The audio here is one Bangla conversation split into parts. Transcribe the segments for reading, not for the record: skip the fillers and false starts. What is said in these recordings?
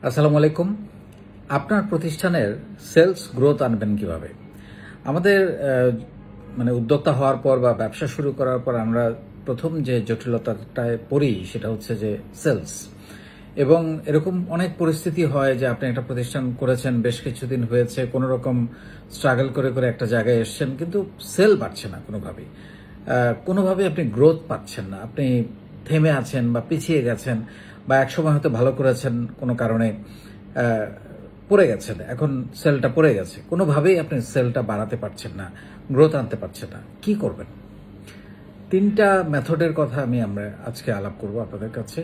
আসসালামু আলাইকুম। আপনার প্রতিষ্ঠানের সেলস গ্রোথ আনবেন কিভাবে? আমাদের উদ্যোক্তা হওয়ার পর বা ব্যবসা শুরু করার পর আমরা প্রথম যে জটিলতাটায় পড়ি সেটা হচ্ছে যে সেলস। এবং এরকম অনেক পরিস্থিতি হয় যে আপনি একটা প্রতিষ্ঠান করেছেন, বেশ কিছুদিন হয়েছে, কোনো রকম স্ট্রাগল করে করে একটা জায়গায় এসছেন, কিন্তু সেল বাড়ছে না কোনোভাবে আপনি গ্রোথ পাচ্ছেন না। আপনি থেমে আছেন বা পিছিয়ে গেছেন, বা একসময় হয়তো ভালো করেছেন, কোনো কারণে পড়ে গেছেন, এখন সেলটা পড়ে গেছে, কোনোভাবেই আপনি সেলটা বাড়াতে পারছেন না, গ্রোথ আনতে পারছেন না। কি করবেন? তিনটা মেথডের কথা আমরা আজকে আলাপ করব আপনাদের কাছে।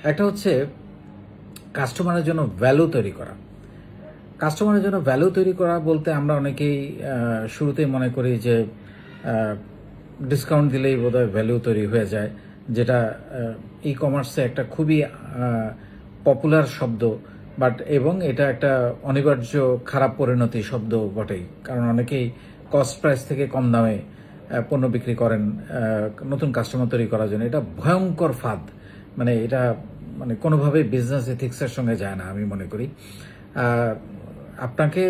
একটা হচ্ছে কাস্টমারের জন্য ভ্যালু তৈরি করা। কাস্টমারের জন্য ভ্যালু তৈরি করা বলতে আমরা অনেকেই শুরুতেই মনে করি যে ডিসকাউন্ট দিলেই বোধহয় ভ্যালু তৈরি হয়ে যায়, যেটা ই কমার্সে একটা খুবই পপুলার শব্দ, এবং এটা একটা অনিবার্য খারাপ পরিণতি শব্দ বটেই। কারণ অনেকেই কস্ট প্রাইস থেকে কম দামে পণ্য বিক্রি করেন নতুন কাস্টমার তৈরি করার জন্য। এটা ভয়ঙ্কর ফাঁদ, এটা কোনোভাবেই বিজনেস এথিক্সের সঙ্গে যায় না আমি মনে করি। আপনাকে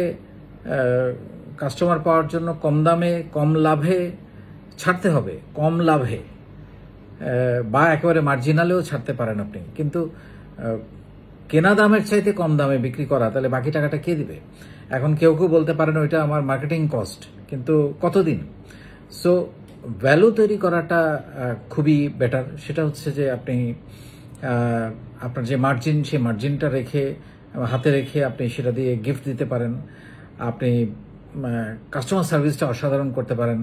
কাস্টমার পাওয়ার জন্য কম দামে কম লাভে ছাড়তে হবে, কম লাভে বা একেবারে মার্জিনালেও ছাড়তে পারেন আপনি, কিন্তু কেনা দামের চাইতে কম দামে বিক্রি করা, তাহলে বাকি টাকাটা কে দিবে? এখন কেউ কেউ বলতে পারেন ওইটা আমার মার্কেটিং কস্ট, কিন্তু কতদিন? সো ভ্যালু তৈরি করাটা খুবই বেটার। সেটা হচ্ছে যে আপনি আপনার যে মার্জিন, সেই মার্জিনটা হাতে রেখে আপনি সেটা দিয়ে গিফট দিতে পারেন। আপনি কাস্টমার সার্ভিসটা অসাধারণ করতে পারেন।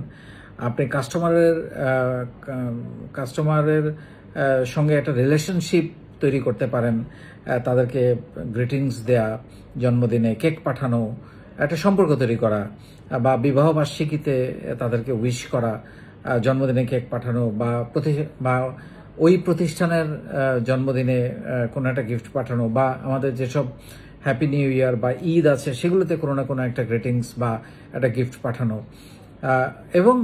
আপনি কাস্টমারের সঙ্গে একটা রিলেশনশিপ তৈরি করতে পারেন। তাদেরকে গ্রিটিংস দেয়া, জন্মদিনে কেক পাঠানো, একটা সম্পর্ক তৈরি করা, বা বিবাহ বার্ষিকীতে তাদেরকে উইশ করা, জন্মদিনে কেক পাঠানো, বা ওই প্রতিষ্ঠানের জন্মদিনে কোনো একটা গিফট পাঠানো, বা আমাদের যেসব হ্যাপি নিউ ইয়ার বা ঈদ আছে সেগুলোতে কোনো না কোনো একটা গ্রিটিংস বা একটা গিফট পাঠানো, এবং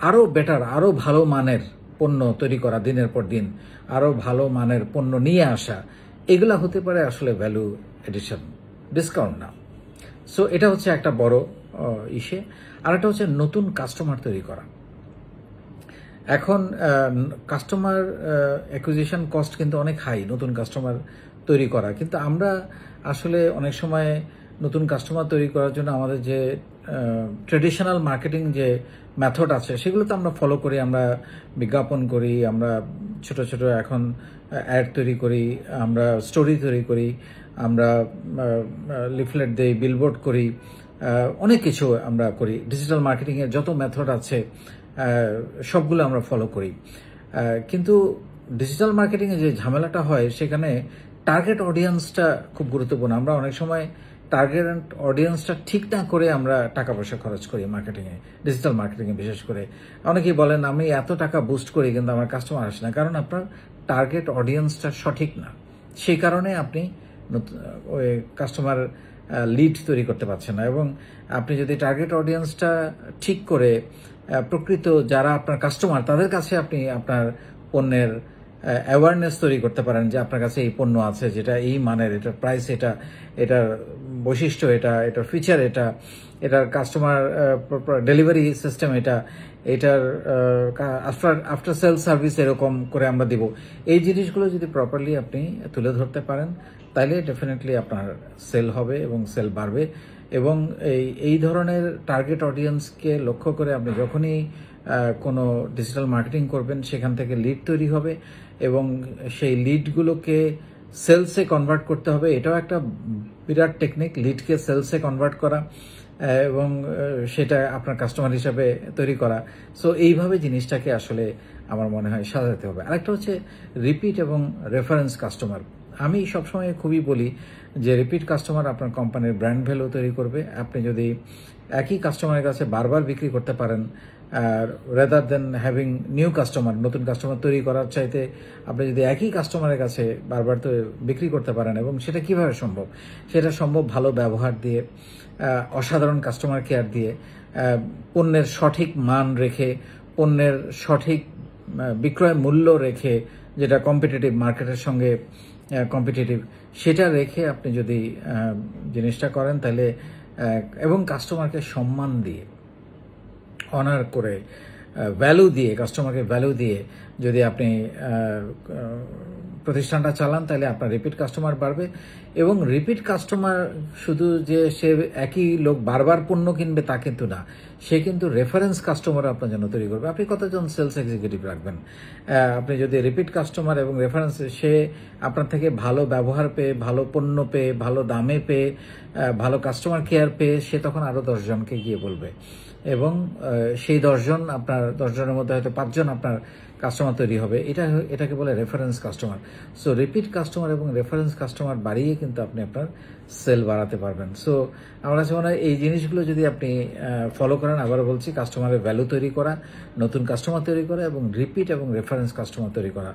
আরও বেটার, আরও ভালো মানের পণ্য তৈরি করা, দিনের পর দিন আরও ভালো মানের পণ্য নিয়ে আসা, এগুলা হতে পারে আসলে ভ্যালু এডিশন, ডিসকাউন্ট না। সো এটা হচ্ছে একটা বড় ইস্যু। আর একটা হচ্ছে নতুন কাস্টমার তৈরি করা। এখন কাস্টমার অ্যাকুইজিশন কস্ট কিন্তু অনেক হাই নতুন কাস্টমার তৈরি করা, কিন্তু আমরা আসলে অনেক সময় নতুন কাস্টমার তৈরি করার জন্য আমাদের যে ট্রেডিশনাল মার্কেটিং যে মেথড আছে সেগুলো তো আমরা ফলো করি। আমরা বিজ্ঞাপন করি, আমরা ছোট ছোট এখন অ্যাড তৈরি করি, আমরা স্টোরি তৈরি করি, আমরা লিফলেট দিই, বিলবোর্ড করি, অনেক কিছু আমরা করি। ডিজিটাল মার্কেটিংয়ের যত মেথড আছে সবগুলো আমরা ফলো করি। কিন্তু ডিজিটাল মার্কেটিংয়ে যে ঝামেলাটা হয় সেখানে টার্গেট অডিয়েন্সটা খুব গুরুত্বপূর্ণ। আমরা অনেক সময় টার্গেট অডিয়েন্সটা ঠিক না করে আমরা টাকা পয়সা খরচ করি মার্কেটিংয়ে, ডিজিটাল মার্কেটিংয়ে বিশেষ করে। অনেকেই বলেন আমি এত টাকা বুস্ট করি কিন্তু আমার কাস্টমার আসে না, কারণ আপনার টার্গেট অডিয়েন্সটা সঠিক না। সেই কারণে আপনি ওই কাস্টমার লিড তৈরি করতে পারছেন না। এবং আপনি যদি টার্গেট অডিয়েন্সটা ঠিক করে প্রকৃত যারা আপনার কাস্টমার তাদের কাছে আপনি আপনার পণ্যের অ্যাওয়ারনেস তৈরি করতে পারেন যে আপনার কাছে এই পণ্য আছে, যেটা এই মানের, এটার প্রাইস এটা, এটার বৈশিষ্ট্য এটা, এটার ফিচার এটা, এটার কাস্টমার ডেলিভারি সিস্টেম এটা, এটার আফটার সেল সার্ভিস এরকম করে আমরা দিব। এই জিনিসগুলো যদি প্রপারলি আপনি তুলে ধরতে পারেন তাহলে ডেফিনেটলি আপনার সেল হবে এবং সেল বাড়বে। এবং এই ধরনের টার্গেট অডিয়েন্সকে লক্ষ্য করে আপনি যখনই কোনো ডিজিটাল মার্কেটিং করবেন সেখান থেকে লিড তৈরি হবে, এবং সেই লিডগুলোকে সেলসে কনভার্ট করতে হবে। এটাও একটা বিরাট টেকনিক, লিডকে সেলসে কনভার্ট করা এবং সেটা আপনার কাস্টমার হিসাবে তৈরি করা। সো এইভাবে জিনিসটাকে আসলে আমার মনে হয় সাজাতে হবে। আরেকটা হচ্ছে রিপিট এবং রেফারেন্স কাস্টমার। আমি সবসময় খুবই বলি যে রিপিট কাস্টমার আপনার কোম্পানির ব্র্যান্ড ভ্যালু তৈরি করবে। আপনি যদি একই কাস্টমারের কাছে বারবার বিক্রি করতে পারেন, rather than having new customer, নতুন কাস্টমার তৈরি করার চাইতে আপনি যদি একই কাস্টমারের কাছে বারবার তো বিক্রি করতে পারেন, এবং সেটা কিভাবে সম্ভব? সেটা সম্ভব ভালো ব্যবহার দিয়ে, অসাধারণ কাস্টমার কেয়ার দিয়ে, পণ্যের সঠিক মান রেখে, পণ্যের সঠিক বিক্রয় মূল্য রেখে, যেটা কম্পিটিটিভ মার্কেটের সঙ্গে কম্পিটিটিভ, সেটা রেখে আপনি যদি জিনিসটা করেন তাহলে এবং কাস্টমারকে সম্মান দিয়ে, অনার করে, ভ্যালু দিয়ে, কাস্টমারকে ভ্যালু দিয়ে যদি আপনি প্রতিষ্ঠানটা চালান তাহলে আপনার রিপিট কাস্টমার বাড়বে। এবং রিপিট কাস্টমার শুধু যে সে একই লোক বারবার পণ্য কিনবে তা কিন্তু না, সে কিন্তু রেফারেন্স কাস্টমার আপনার জন্য তৈরি করবে। আপনি কতজন সেলস এক্সিকিউটিভ রাখবেন? আপনি যদি রিপিট কাস্টমার এবং রেফারেন্স, সে আপনার থেকে ভালো ব্যবহার পেয়ে, ভালো পণ্য পেয়ে, ভালো দামে পেয়ে, ভালো কাস্টমার কেয়ার পেয়ে সে তখন আরও 10 জনকে গিয়ে বলবে এবং সেই 10 জন, আপনার 10 জনের মধ্যে হয়তো 5 জন আপনার কাস্টমার তৈরি হবে। এটাকে বলে reference customer. So repeat customer এবং রেফারেন্স কাস্টমার বাড়িয়ে কিন্তু আপনি আপনার সেল বাড়াতে পারবেন। সো আমার কাছে মনে হয় এই জিনিসগুলো যদি আপনি ফলো করেন, আবারও বলছি, কাস্টমারের ভ্যালু তৈরি করা, নতুন কাস্টমার তৈরি করা এবং রিপিট এবং রেফারেন্স কাস্টমার তৈরি করা,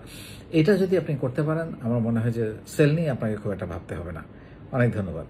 এটা যদি আপনি করতে পারেন, আমার মনে হয় যে সেল নিয়ে আপনাকে খুব একটা ভাবতে হবে না। অনেক ধন্যবাদ।